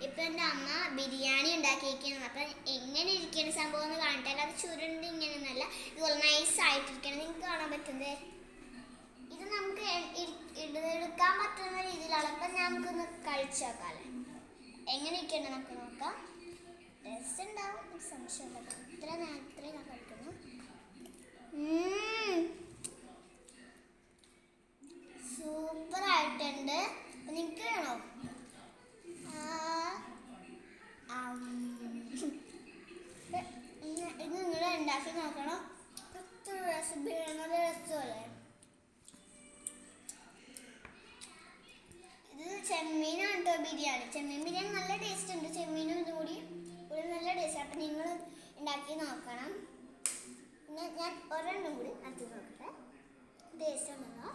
ഇപ്പൊ എൻ്റെ അമ്മ ബിരിയാണി ഉണ്ടാക്കിയിരിക്കണം. അപ്പം എങ്ങനെ ഇരിക്കുന്ന സംഭവം എന്ന് കാണിട്ടാൽ അത് ചുരുണ്ട് ഇങ്ങനെയൊന്നല്ല, ഇതുപോലെ നൈസായിട്ടിരിക്കണം. നിങ്ങൾക്ക് കാണാൻ പറ്റുന്നത് ഇത് നമുക്ക് എടുക്കാൻ പറ്റുന്ന രീതിയിലാണ്. അപ്പം നമുക്കൊന്ന് കഴിച്ചു നോക്കാമല്ലേ എങ്ങനെ ഇരിക്കണം നമുക്ക് നോക്കാം. ടേസ്റ്റ് ഉണ്ടാവും, സംശയമുണ്ടോ? ഇത്രയും ഞാൻ കഴിക്കുന്നു. സൂപ്പറായിട്ടുണ്ട്. നിങ്ങൾക്ക് വേണോ? ഇത് നിങ്ങൾ ഉണ്ടാക്കി നോക്കണം. റെസിപ്പി നല്ല രസമല്ലേ? ഇത് ചെമ്മീനാണ് കേട്ടോ ബിരിയാണി. ചെമ്മീൻ ബിരിയാണി നല്ല ടേസ്റ്റ് ഉണ്ട്. ചെമ്മീനും ഇതും കൂടി നല്ല ടേസ്റ്റ്. അപ്പം നിങ്ങൾ ഉണ്ടാക്കി നോക്കണം. പിന്നെ ഞാൻ ഒരെണ്ണം കൂടി ആക്കി നോക്കട്ടെ. ടേസ്റ്റ് ഉണ്ടല്ലോ.